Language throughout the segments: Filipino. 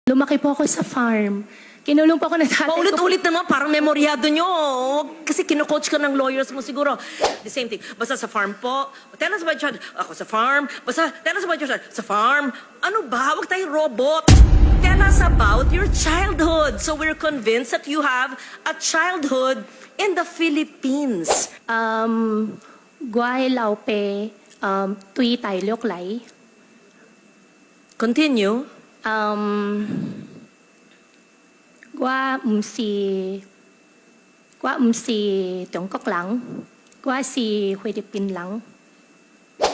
Lumaki po ako sa farm. Kinulong po ako ng tatay ko. Paulit-ulit naman, parang memoryado nyo. Kasi kino-coach ka ng lawyers mo siguro. The same thing. Basta sa farm po. Tell us about your child. Ako sa farm. Basta tell us about your child. Sa farm. Ano ba? Huwag tayong robot. Tell us about your childhood. So we're convinced that you have a childhood in the Philippines. Guay lao pe, tui tai liok lai. Continue. Qua si Trung Quốc lang. Qua si Philippines lang.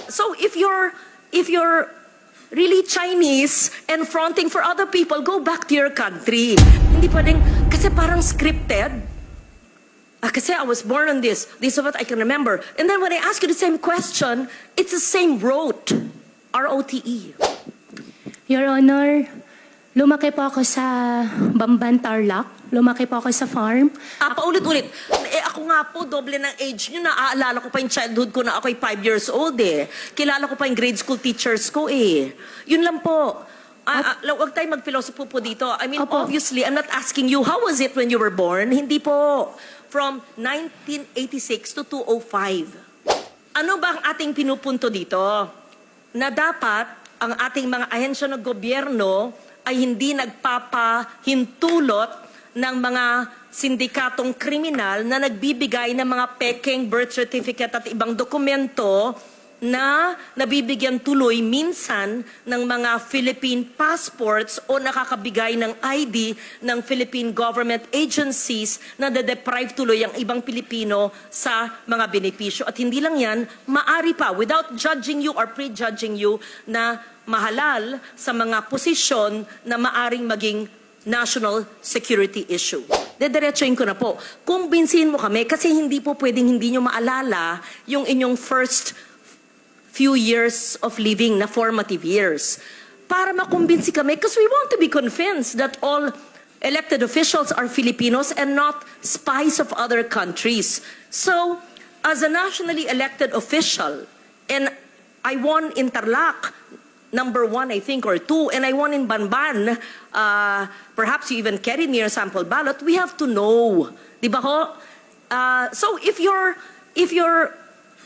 So if you're really Chinese and fronting for other people, go back to your country. Hindi pwedeng, kasi parang scripted. Kasi I was born on this. This is what I can remember. And then when I ask you the same question, it's the same rote. R-O-T-E. Your Honor, lumaki po ako sa Bamban, Tarlac. Lumaki po ako sa farm. Paulit-ulit. Ako nga po, doble ng age nyo. Naaalala ko pa yung childhood ko na ako'y 5 years old eh. Kilala ko pa yung grade school teachers ko eh. Yun lang po. Huwag tayong mag-philosophy po dito. I mean, Opo. obviously, I'm not asking you, how was it when you were born? Hindi po. From 1986 to 2005. Ano ba ang ating pinupunto dito? Na dapat ang ating mga ahensya ng gobyerno ay hindi nagpapahintulot ng mga sindikatong kriminal na nagbibigay ng mga peking birth certificate at ibang dokumento na nabibigyan tuloy minsan ng mga Philippine passports o nakakabigay ng ID ng Philippine government agencies na de-deprive tuloy ang ibang Pilipino sa mga benepisyo. At hindi lang yan, maari pa, without judging you or prejudging you, na mahalal sa mga posisyon na maaring maging national security issue. Dediretsuin ko na po. Kumbinsihin mo kami kasi hindi po pwedeng hindi nyo maalala yung inyong first few years of living na formative years. Para makumbinsi kami, because we want to be convinced that all elected officials are Filipinos and not spies of other countries. So, as a nationally elected official, and I won in Tarlac, number 1, I think, or 2, and I won in Banban, perhaps you even carried near sample ballot, we have to know. Di ba ho? So, if you're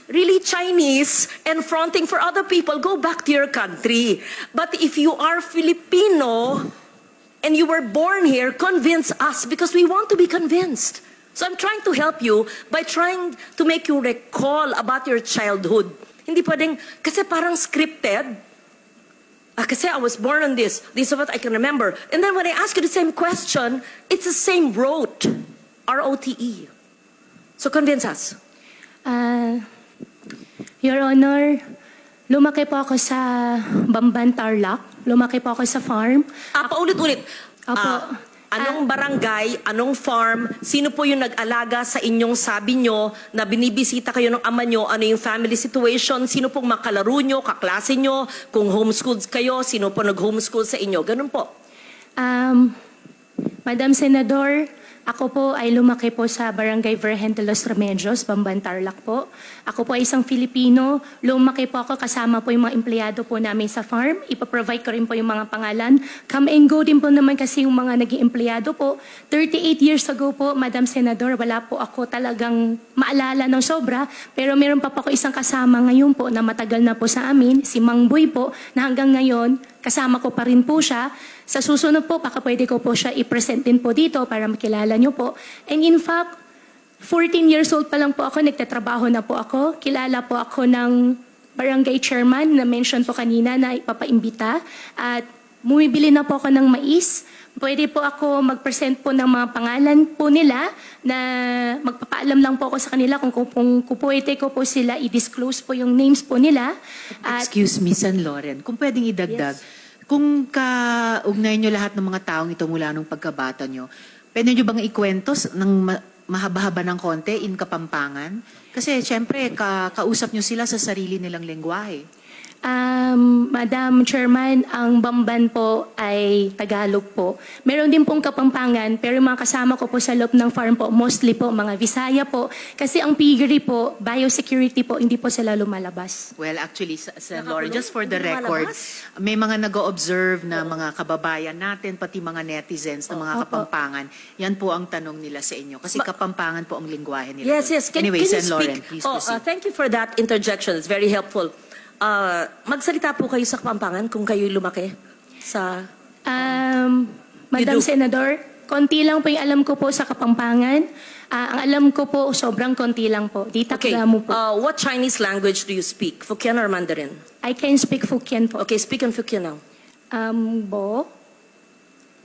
really Chinese and fronting for other people, go back to your country. But if you are Filipino and you were born here, convince us because we want to be convinced. So I'm trying to help you by trying to make you recall about your childhood. Hindi pwedeng, kasi parang scripted. Kasi I was born on this. This is what I can remember. And then when I ask you the same question, it's the same rote. R-O-T-E. So convince us. Your Honor, lumaki po ako sa Bamban, Tarlac. Lumaki po ako sa farm. Paulit-ulit. Opo. Anong barangay, anong farm, sino po yung nag-alaga sa inyong sabi nyo na binibisita kayo ng ama nyo, ano yung family situation, sino pong makalaro nyo, kaklase nyo, kung homeschooled kayo, sino po nag-homeschool sa inyo, ganun po. Madam Senador, ako po ay lumaki po sa Barangay Virgen de los Remedios, Bamban, Tarlac po. Ako po ay isang Filipino. Lumaki po ako kasama po yung mga empleyado po namin sa farm. Ipaprovide ko rin po yung mga pangalan. Come and go din po naman kasi yung mga naging empleyado po. 38 years ago po, Madam Senador, wala po ako talagang maalala ng sobra. Pero meron pa po ako isang kasama ngayon po na matagal na po sa amin, si Mang Boy po, na hanggang ngayon, kasama ko pa rin po siya. Sa susunod po, baka pwede ko po siya i-present din po dito para makilala nyo po. And in fact, 14 years old pa lang po ako, nagtatrabaho na po ako. Kilala po ako ng barangay chairman na mention po kanina na ipapaimbita. At bumibili na po ako ng mais. Pwede po ako mag-present po ng mga pangalan po nila na magpapaalam lang po ako sa kanila kung pwede ko po sila i-disclose po yung names po nila. At Excuse me, San Loren, kung pwedeng idagdag, kung kaugnay nyo lahat ng mga taong ito mula nung pagkabata nyo, pwede nyo bang ikwento ng mahaba-haba ng konti in Kapampangan? Kasi siyempre, kausap nyo sila sa sarili nilang lengguwahe. Madam Chairman, ang Bamban po ay Tagalog po. Meron din pong Kapampangan, pero yung mga kasama ko po sa loob ng farm po, mostly po mga Visaya po. Kasi ang piggery po, biosecurity po, hindi po sila lumalabas. Well, actually, Sen. Nakakulong? Lauren, just for the Hindi record, lumalabas? may mga nag-o-observe na mga kababayan natin, pati mga netizens na mga Opo. Kapampangan. Yan po ang tanong nila sa inyo. Kasi Kapampangan po ang lingwahe nila. Yes, doon. yes. Can Anyway, you Sen. speak? Lauren, please Oh, proceed. thank you for that interjection. It's very helpful. Magsalita po kayo sa Kapampangan kung kayo lumaki sa... Madam do? Senador, konti lang po yung alam ko po sa Kapampangan. Ang alam ko po, sobrang konti lang po. Di Okay. takdamo po. What Chinese language do you speak? Hokkien or Mandarin? I can speak Hokkien po. Okay, speak in Hokkien now. Bo?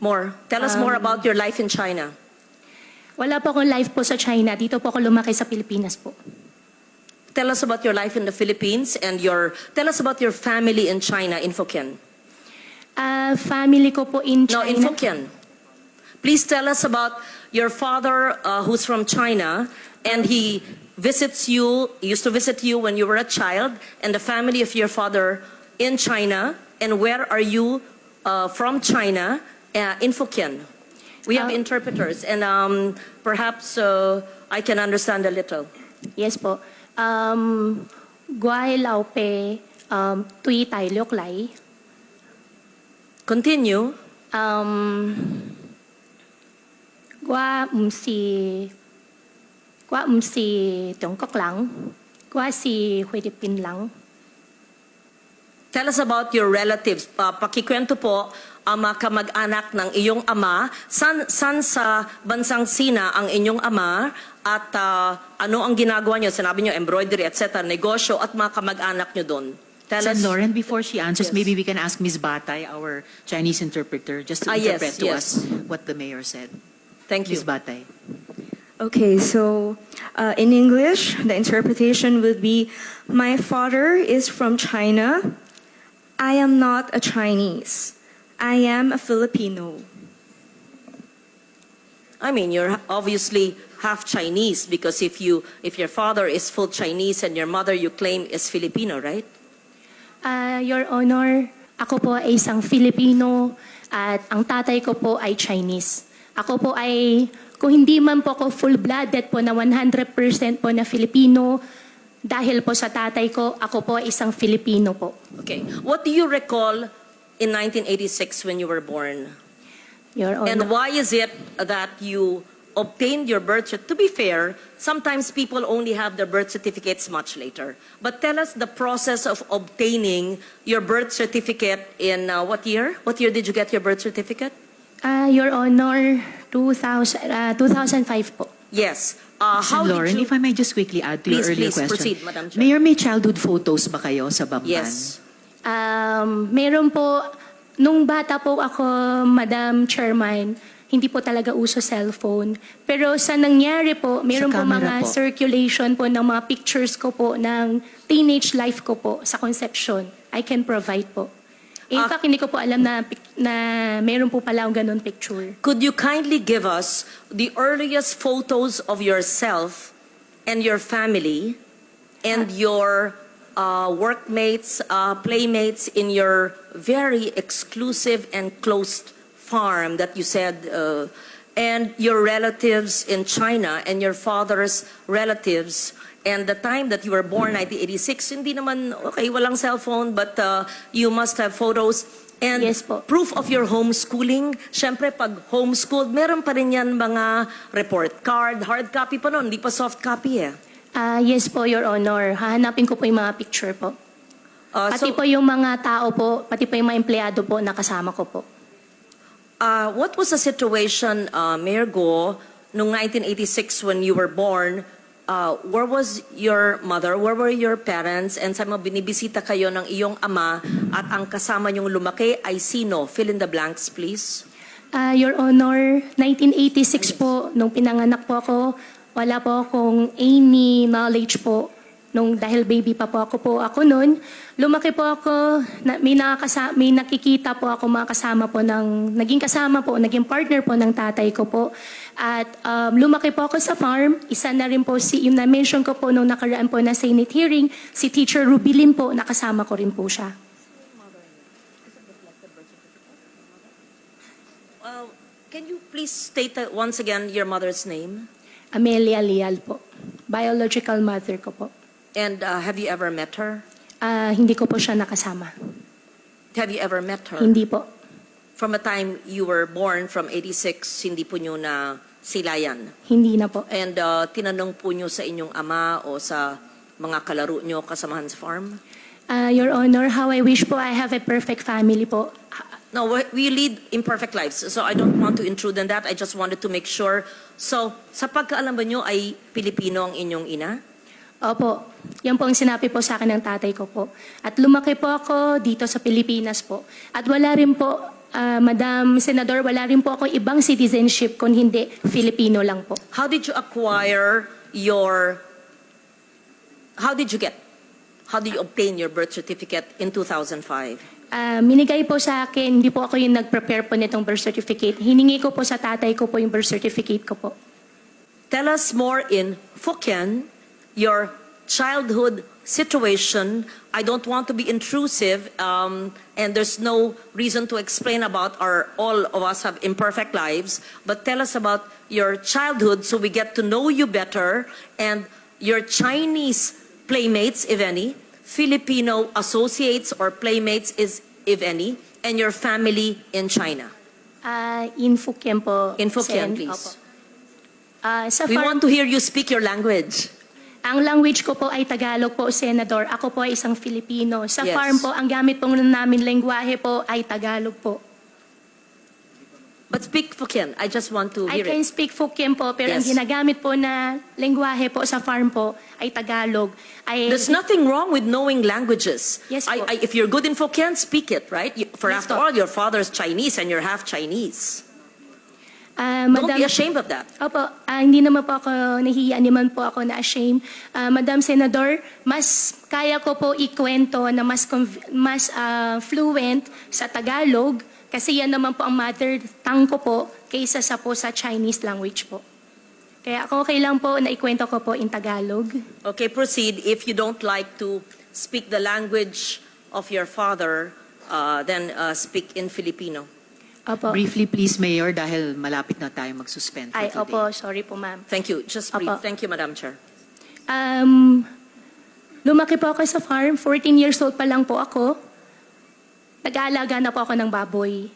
More. Tell us more about your life in China. Wala po akong life po sa China. Dito po ako lumaki sa Pilipinas po. Tell us about your life in the Philippines and tell us about your family in China in Hokkien. Family ko po in No, China. in Hokkien. Please tell us about your father who's from China and he used to visit you when you were a child, and the family of your father in China, and where are you from China in Hokkien. We have interpreters and perhaps I can understand a little. Yes po. Guay lao pe tui tai liok lai. Continue. Gua si Trung Quốc lang. Gua si Philippines lang. Tell us about your relatives. Pakikwento po ang mga kamag-anak ng iyong ama. San sa bansang Sina ang inyong ama at ano ang ginagawa niyo? Sinabi niyo embroidery, etc. Negosyo at mga kamag-anak niyo doon. Tell Sen. us. Lauren, before she answers, Yes. maybe we can ask Ms. Batay, our Chinese interpreter, just to Yes, interpret to yes. us what the mayor said. Thank you. Ms. Batay. Okay, so in English, the interpretation would be, my father is from China. I am not a Chinese. I am a Filipino. I mean, you're obviously half Chinese because if your father is full Chinese and your mother you claim is Filipino, right? Your Honor, ako po ay isang Filipino at ang tatay ko po ay Chinese. Ako po ay, kung hindi man po ako full-blooded po na 100% po na Filipino, dahil po sa tatay ko, ako po ay isang Filipino po. Okay. What do you recall in 1986 when you were born? Your Honor. And why is it that you obtained your birth certificate? To be fair, sometimes people only have their birth certificates much later. But tell us the process of obtaining your birth certificate in what year? What year did you get your birth certificate? Your Honor, 2005 po. Yes. Sen. Lauren, if I may just quickly add to Please, your earlier please, question. proceed, Madam Chair. Mayor, may childhood photos ba kayo sa Bamban? Yes. Meron po, nung bata po ako, Madam Chairman, hindi po talaga uso cellphone. Pero sa nangyari po, meron po camera mga po. circulation po ng mga pictures ko po ng teenage life ko po sa conception. I can provide po. In fact, hindi ko po alam na meron po pala akong ganun picture. Could you kindly give us the earliest photos of yourself and your family and your workmates, playmates in your very exclusive and closed farm that you said, and your relatives in China and your father's relatives, and the time that you were born, 1986, hindi naman, okay, walang cellphone, but you must have photos. And Yes po. proof of your homeschooling. Siyempre, pag homeschooled, meron pa rin yan mga report card, hard copy pa noon, hindi pa soft copy eh. Yes po, Your Honor. Hahanapin ko po yung mga picture po. Pati So, po yung mga tao po, pati po yung mga empleyado po na kasama ko po. what was the situation, Mayor Go, noong 1986 when you were born? Where was your mother? Where were your parents? And sa mga binibisita kayo ng iyong ama at ang kasama niyong lumaki ay sino? Fill in the blanks, please. Your Honor, 1986 po, nung pinanganak po ako, wala po akong any knowledge po dahil baby pa po ako noon, lumaki po ako, may nakikita po ako mga kasama po naging partner po ng tatay ko po. At lumaki po ako sa farm, isa na rin po yung na-mention ko po nung nakaraan po na Senate hearing, si Teacher Rubilin po, nakasama ko rin po siya. Can you please state once again your mother's name? Amelia Leal po, biological mother ko po. And have you ever met her? Hindi ko po siya nakasama. Have you ever met her? Hindi po. From the time you were born, from 86, hindi po nyo na silayan. Hindi na po. And tinanong po nyo sa inyong ama o sa mga kalaro nyo kasamahan sa farm? Your Honor, how I wish po I have a perfect family po. No, we lead imperfect lives. So I don't want to intrude on that. I just wanted to make sure. So, sa pagkaalam ba nyo ay Pilipino ang inyong ina? Opo, yan po ang sinabi po sa akin ng tatay ko po. At lumaki po ako dito sa Pilipinas po. At wala rin po, Madam Senador, wala rin po ako ibang citizenship kung hindi Filipino lang po. How did you obtain your birth certificate in 2005? Minigay po sa akin, hindi po ako yung nag-prepare po nitong birth certificate. Hiningi ko po sa tatay ko po yung birth certificate ko po. Tell us more in Fukien, your childhood situation. I don't want to be intrusive, and there's no reason to explain about all of us have imperfect lives, but tell us about your childhood so we get to know you better, and your Chinese playmates, if any, Filipino associates or playmates, if any, and your family in China. In Fukien po. In Fukien, Sen. please. Opo. Sa We farm, want to hear you speak your language. ang language ko po ay Tagalog po, Senador. Ako po ay isang Filipino. Sa Yes. farm po, ang gamit po namin lengguwahe po ay Tagalog po. But speak Fukien. I just want to I hear can it. speak Fukien po, pero ang Yes. ginagamit po na lengguwahe po sa farm po ay Tagalog. There's nothing wrong with knowing languages. Yes, po. If you're good in Fukien, speak it, right? For Yes, after po. all, your father's Chinese and you're half Chinese. Don't Madam, be ashamed of that. Opo, hindi naman po ako nahiya, naman po ako na ashamed. Madam Senador, mas kaya ko po ikwento na mas fluent sa Tagalog kasi yan naman po ang mother tongue ko po kaysa sa Chinese language po. Kaya ako okay lang po na ikwento ko po in Tagalog. Okay, proceed. If you don't like to speak the language of your father, then speak in Filipino. Opo. Briefly, please, Mayor, dahil malapit na tayo mag-suspend for Ay, today. opo, sorry po ma'am. Thank you. Just brief. Apo. Thank you, Madam Chair. Lumaki po ako sa farm. 14 years old pa lang po ako. Nag-aalaga na po ako ng baboy.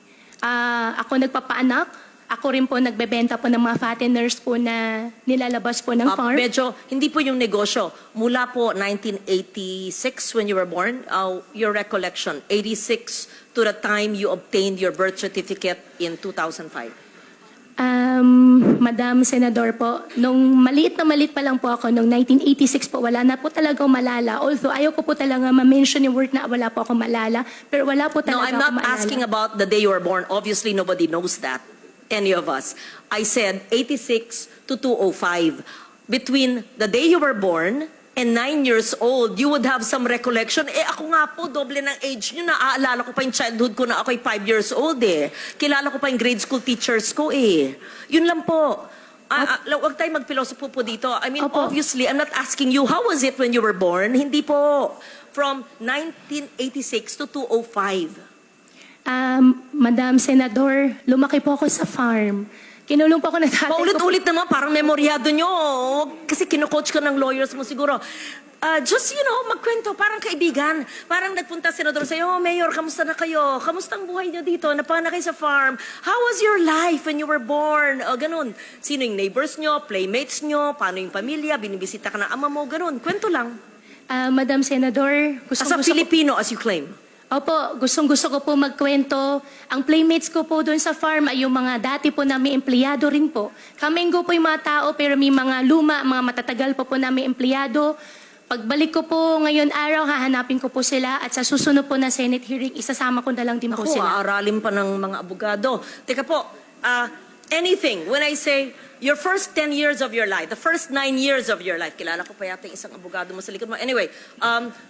Ako nagpapaanak. Ako rin po nagbebenta po ng mga fatteners po na nilalabas po ng farm. Medyo, hindi po yung negosyo. Mula po 1986 when you were born, your recollection, 86 to the time you obtained your birth certificate in 2005. Madam Senador po, nung maliit pa lang po ako, nung 1986 po, wala na po talagang malala. Although ayaw ko po talaga ma-mention yung word na wala po ako malala, pero wala po No, talaga I'm ako not malala. asking about the day you were born. Obviously, nobody knows that. Any of us. I said 86 to 205. Between the day you were born and 9 years old, you would have some recollection. Ako nga po, doble ng age nyo. Naaalala ko pa yung childhood ko na ako'y 5 years old eh. Kilala ko pa yung grade school teachers ko eh. Yun lang po. Huwag tayo magpilosopo po dito. I mean, Opo. obviously, I'm not asking you, how was it when you were born? Hindi po. From 1986 to 205. Madam Senador, lumaki po ako sa farm. Kinulong po ako ng tatay ko. Paulit-ulit naman, parang memoryado nyo. Kasi kino-coach ka ng lawyers mo siguro. Just, magkwento, parang kaibigan. Parang nagpunta senador sa'yo, oh, Mayor, kamusta na kayo? Kamusta ang buhay nyo dito? Napana kayo sa farm? How was your life when you were born? O, ganun. Sino yung neighbors nyo, playmates nyo, paano yung pamilya, binibisita ka ng ama mo, ganun. Kwento lang. Madam Senador, As a Filipino, as you claim. Opo, gustong-gusto ko po magkwento. Ang playmates ko po doon sa farm ay yung mga dati po namin empleyado rin po. Kamenggo po yung mga tao pero may mga luma, mga matatagal po namin empleyado. Pagbalik ko po ngayon araw, hahanapin ko po sila at sa susunod po na Senate hearing, isasama ko na lang din po Ako, sila. aaralin pa ng mga abogado. Teka po, anything. When I say, your first 10 years of your life, the first 9 years of your life, kilala ko pa yata yung isang abogado mo sa likod mo. Anyway,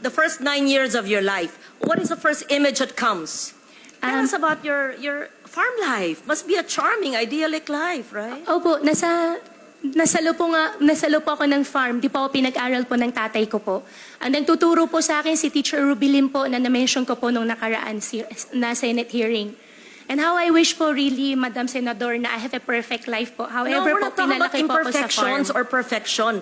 the first 9 years of your life, what is the first image that comes? Tell us about your farm life. Must be a charming, idyllic life, right? Opo, nasalo po ako ng farm. Di po ako pinag-aral po ng tatay ko po. Ang nagtuturo po sa akin si Teacher Rubilin po na na-mention ko po nung nakaraan na Senate hearing. And how I wish po really, Madam Senador, na I have a perfect life po. No, However we're po, not talking about pinalaki po ako sa farm. imperfections or perfection.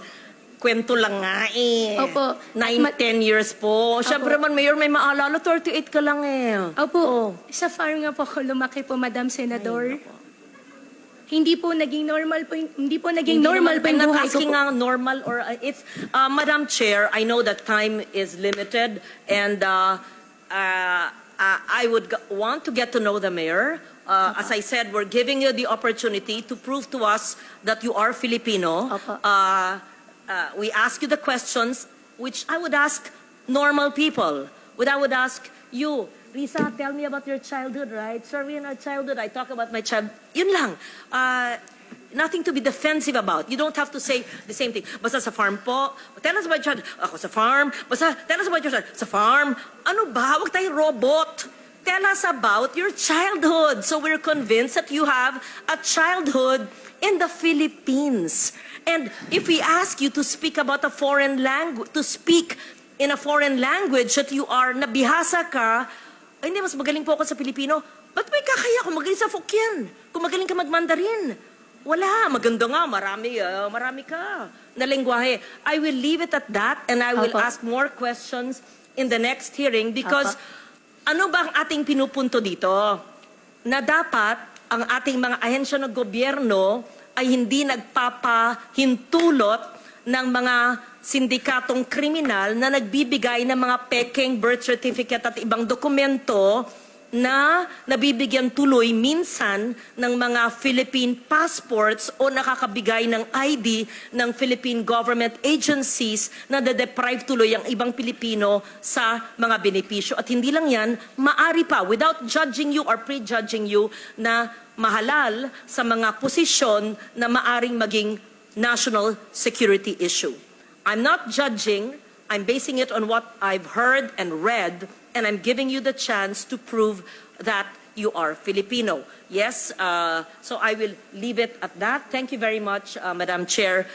Kwento lang nga eh. Opo. 9-10 years po. Siyempre man, Mayor, may maalala, 38 ka lang eh. Opo, sa farm nga po ako lumaki po, Madam Senador. Hindi po naging normal po, hindi po naging normal po I'm yung not buhay ko asking po. nga normal or it's Madam Chair, I know that time is limited and I would want to get to know the mayor. As I said, we're giving you the opportunity to prove to us that you are Filipino. Opo. We ask you the questions which I would ask normal people. I would ask you, Risa, tell me about your childhood, right? Sorry, in our childhood, I talk about my child. Yun lang. Nothing to be defensive about. You don't have to say the same thing. Basta sa farm po. Tell us about your child. Ako sa farm. Basta tell us about your child. Sa farm. Ano ba? Huwag tayong robot. Tell us about your childhood. So we're convinced that you have a childhood in the Philippines. And if we ask you to speak about a foreign language, to speak in a foreign language that you are, nabihasa ka, ay hindi, mas magaling po ako sa Pilipino. Ba't may kakaya kung magaling sa Fukien? Kung magaling ka mag-Mandarin? Wala. Maganda nga. Marami ka na lengguwahe. I will leave it at that and I will Opo. ask more questions in the next hearing because ano ba ang ating pinupunto dito? Na dapat ang ating mga ahensya ng gobyerno ay hindi nagpapahintulot ng mga sindikatong kriminal na nagbibigay ng mga peking birth certificate at ibang dokumento na nabibigyan tuloy minsan ng mga Philippine passports o nakakabigay ng ID ng Philippine government agencies na deprive tuloy ang ibang Pilipino sa mga benepisyo. At hindi lang yan, maari pa, without judging you or prejudging you, na mahalal sa mga posisyon na maaring maging national security issue. I'm not judging, I'm basing it on what I've heard and read, and I'm giving you the chance to prove that you are Filipino. Yes, so I will leave it at that. Thank you very much, Madam Chair.